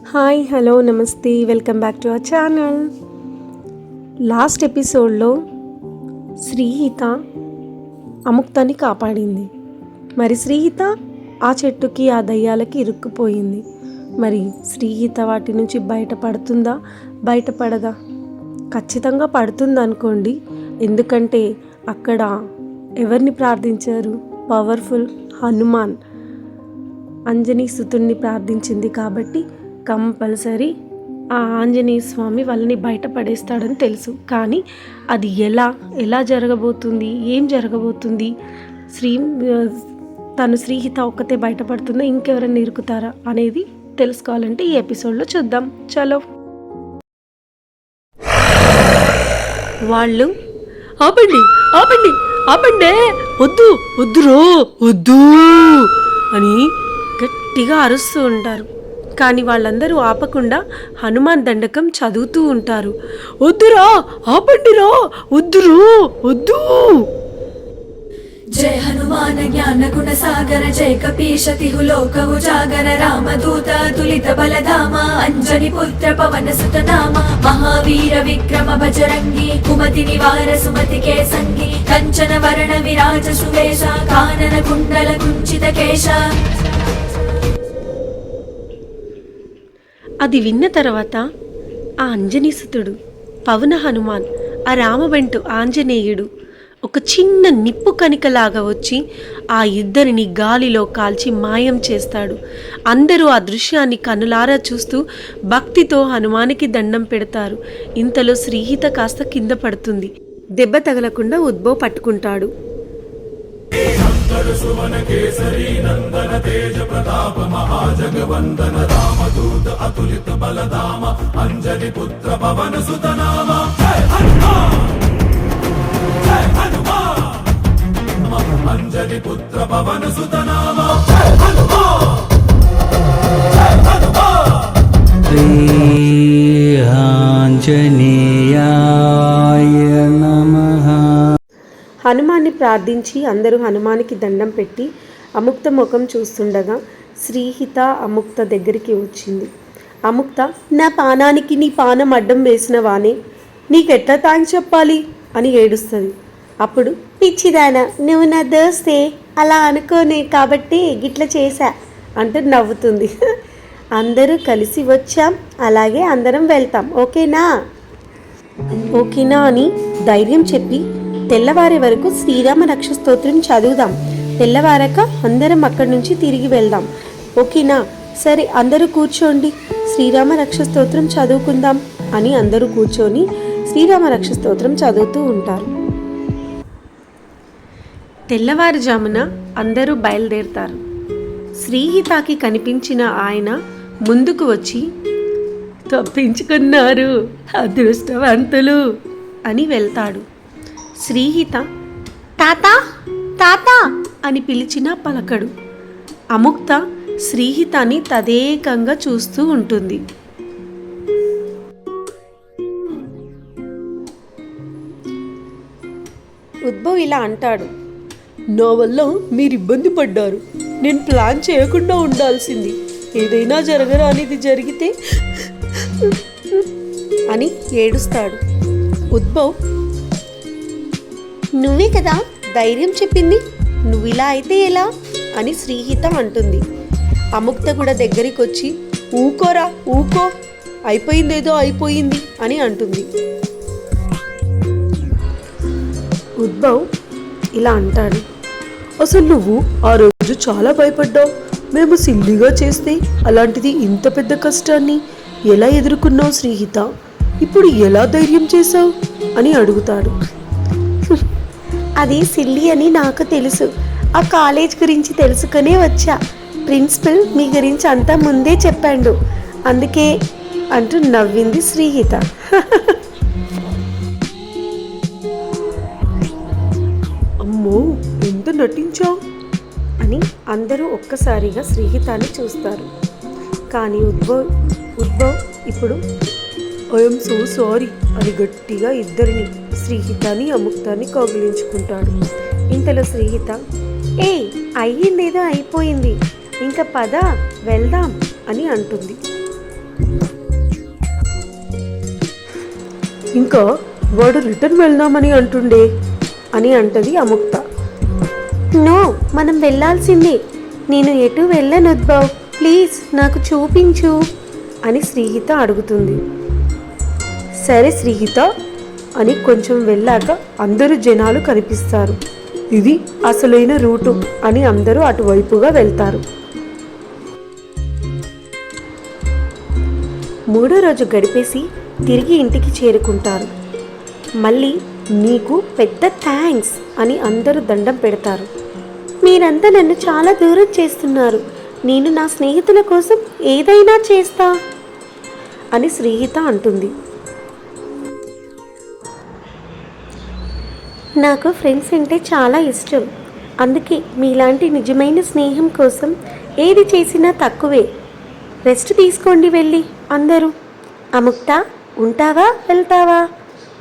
Hi hello నమస్తే welcome back to our channel. Last ఎపిసోడ్లో శ్రీహిత అముక్తాన్ని కాపాడింది. మరి శ్రీహిత ఆ చెట్టుకి ఆ దయ్యాలకి ఇరుక్కుపోయింది. మరి శ్రీహిత వాటి నుంచి బయటపడుతుందా బయటపడదా? ఖచ్చితంగా పడుతుంది అనుకోండి. ఎందుకంటే అక్కడ ఎవరిని ప్రార్థించారు? పవర్ఫుల్ హనుమాన్ ఆంజనేయ సుతుడిని ప్రార్థించింది. కాబట్టి కంపల్సరీ ఆ ఆంజనేయ స్వామి వాళ్ళని బయటపడేస్తాడని తెలుసు. కానీ అది ఎలా జరగబోతుంది, ఏం జరగబోతుంది, తను శ్రీహిత ఒక్కతే బయటపడుతుందా, ఇంకెవరైనా ఇరుకుతారా అనేది తెలుసుకోవాలంటే ఈ ఎపిసోడ్లో చూద్దాం. చలో. వాళ్ళు ఆపండి ఆపండి ఆపండి, వద్దు వద్దురో వద్దు అని గట్టిగా అరుస్తూ ఉంటారు. కానీ వాళ్ళందరూ ఆపకుండా హనుమాన్ దండకం చదువుతూ ఉంటారు. వద్దురా ఆపండిరా, వద్దురు వద్దు. జయ హనుమాన జ్ఞాన గుణ సాగర జయ కపీశ తిహులోక ఉజాగర రామదూత తులిత బలధామ అంజని పుత్ర పవన సుత నామ మహావీర విక్రమ బజరంగి కుమతి నివార సుమతి కేసంగి కంచన వర్ణ విరాజ సువేశ కానన కుండల కుంచిత కేశ. అది విన్న తర్వాత ఆ అంజనీసుతుడు, పవన హనుమాన్, ఆ రామబంటు ఆంజనేయుడు ఒక చిన్న నిప్పు కణికలాగా వచ్చి ఆ ఇద్దరిని గాలిలో కాల్చి మాయం చేస్తాడు. అందరూ ఆ దృశ్యాన్ని కనులారా చూస్తూ భక్తితో హనుమానికి దండం పెడతారు. ఇంతలో శ్రీహిత కాస్త కింద పడుతుంది. దెబ్బ తగలకుండా ఉద్భవ్ పట్టుకుంటాడు. సువన కేసరి నందన తేజ ప్రతాప మహాజగవందన రామదూత అతులిత బలధామ అంజని పుత్ర పవన సుత నామ జయ హనుమాన్ జయ హనుమాన్ అంజని పుత్ర పవన సుత నామ జయ హనుమాన్ జయ హనుమాన్. శ్రీ ఆంజనేయాయ నమః. హనుమాన్ని ప్రార్థించి అందరూ హనుమానికి దండం పెట్టి అముక్త ముఖం చూస్తుండగా శ్రీహిత అముక్త దగ్గరికి వచ్చింది. అముక్త, నా పానానికి నీ పానం అడ్డం వేసిన వానే, నీకెట్లా థ్యాంక్స్ చెప్పాలి అని ఏడుస్తుంది. అప్పుడు పిచ్చిదానా, నువ్వు నా దోస్తే, అలా అనుకోనే కాబట్టే గిట్ల చేశా అంటూ నవ్వుతుంది. అందరూ కలిసి వచ్చాం, అలాగే అందరం వెళ్తాం, ఓకేనా అని ధైర్యం చెప్పి తెల్లవారే వరకు శ్రీరామ రక్ష స్తోత్రం చదువుదాం. తెల్లవారక అందరం అక్కడి నుంచి తిరిగి వెళ్దాం, ఓకేనా? సరే, అందరూ కూర్చోండి, శ్రీరామ రక్ష స్తోత్రం చదువుకుందాం అని అందరూ కూర్చొని శ్రీరామ రక్ష స్తోత్రం చదువుతూ ఉంటారు. తెల్లవారుజామున అందరూ బయలుదేరుతారు. శ్రీహితాకి కనిపించిన ఆయన ముందుకు వచ్చి, తప్పించుకున్నారు అదృష్టవంతులు అని వెళ్తాడు. శ్రీహిత తాతా తాతా అని పిలిచినా పలకడు. అముక్త శ్రీహితాన్ని తదేకంగా చూస్తూ ఉంటుంది. ఉద్భవ్ ఇలా అంటాడు, నా వల్ల మీరు ఇబ్బంది పడ్డారు, నేను ప్లాన్ చేయకుండా ఉండాల్సింది, ఏదైనా జరగరానిది జరిగితే అని ఏడుస్తాడు. ఉద్భవ్, నువ్వే కదా ధైర్యం చెప్పింది, నువ్వు ఇలా అయితే ఎలా అని శ్రీహిత అంటుంది. అముక్త కూడా దగ్గరికి వచ్చి, ఊకోరా ఊకో, అయిపోయిందేదో అయిపోయింది అని అంటుంది. ఉద్భవ్ ఇలా అంటాడు, అసలు నువ్వు ఆ రోజు చాలా భయపడ్డావు, మేము సిల్లిగా చేస్తే అలాంటిది ఇంత పెద్ద కష్టాన్ని ఎలా ఎదుర్కొన్నావు శ్రీహిత, ఇప్పుడు ఎలా ధైర్యం చేశావు అని అడుగుతాడు. అది సిల్లి అని నాకు తెలుసు, ఆ కాలేజ్ గురించి తెలుసుకునే వచ్చా, ప్రిన్సిపల్ మీ గురించి అంతా ముందే చెప్పాడు, అందుకే అంటూ నవ్వింది శ్రీహిత. అమ్మో, ఎంత నటించావు అని అందరూ ఒక్కసారిగా శ్రీహితాన్ని చూస్తారు. కానీ ఉద్భవ్ ఇప్పుడు ఐఎమ్ సో సారీ అని గట్టిగా ఇద్దరిని, శ్రీహితాని అముక్తాన్ని కౌగిలించుకుంటాడు. ఇంతలో శ్రీహిత, అయ్యిందేదో అయిపోయింది, ఇంకా పద వెళ్దాం అని అంటుంది. ఇంకా వాడు రిటర్న్ వెళ్దామని అంటుండే అని అంటది అముక్త. నో, మనం వెళ్ళాల్సిందే. నేను ఎటు వెళ్ళను ఉద్భవ్, ప్లీజ్ నాకు చూపించు అని శ్రీహిత అడుగుతుంది. సరే శ్రీహిత అని కొంచెం వెళ్ళాక అందరూ జనాలు కనిపిస్తారు. ఇది అసలైన రూటు అని అందరూ అటువైపుగా వెళ్తారు. 3వ రోజు గడిపేసి తిరిగి ఇంటికి చేరుకుంటారు. మళ్ళీ నీకు పెద్ద థ్యాంక్స్ అని అందరూ దండం పెడతారు. మీరంతా నన్ను చాలా దూరం చేస్తున్నారు. నేను నా స్నేహితుల కోసం ఏదైనా చేస్తా అని శ్రీహిత అంటుంది. నాకు ఫ్రెండ్స్ అంటే చాలా ఇష్టం. అందుకే మీలాంటి నిజమైన స్నేహం కోసం ఏది చేసినా తక్కువే. రెస్ట్ తీసుకోండి వెళ్ళి అందరూ. అముక్త, ఉంటావా వెళ్తావా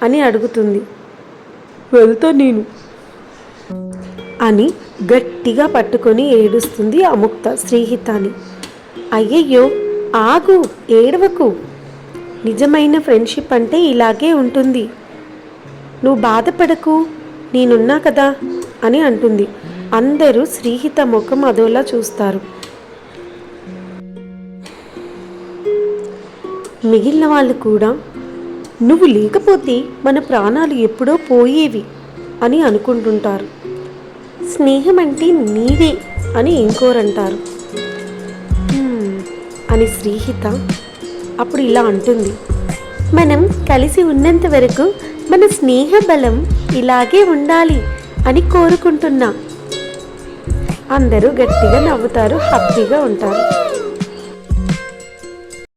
అని అడుగుతుంది. వెళ్తా నేను అని గట్టిగా పట్టుకొని ఏడుస్తుంది అముక్త శ్రీహితాని. అయ్యయ్యో ఆగు, ఏడవకు. నిజమైన ఫ్రెండ్షిప్ అంటే ఇలాగే ఉంటుంది. నువ్వు బాధపడకు, నేనున్నా కదా అని అంటుంది. అందరూ శ్రీహిత ముఖం అదోలా చూస్తారు. మిగిలిన వాళ్ళు కూడా నువ్వు లేకపోతే మన ప్రాణాలు ఎప్పుడో పోయేవి అని అనుకుంటుంటారు. స్నేహం అంటే నీదే అని ఇంకోరంటారు. అని శ్రీహిత అప్పుడు ఇలా అంటుంది. మనం కలిసి ఉన్నంత వరకు మన స్నేహ బలం ఇలాగే ఉండాలి అని కోరుకుంటున్నా. అందరూ గట్టిగా నవ్వుతారు, హ్యాపీగా ఉంటారు.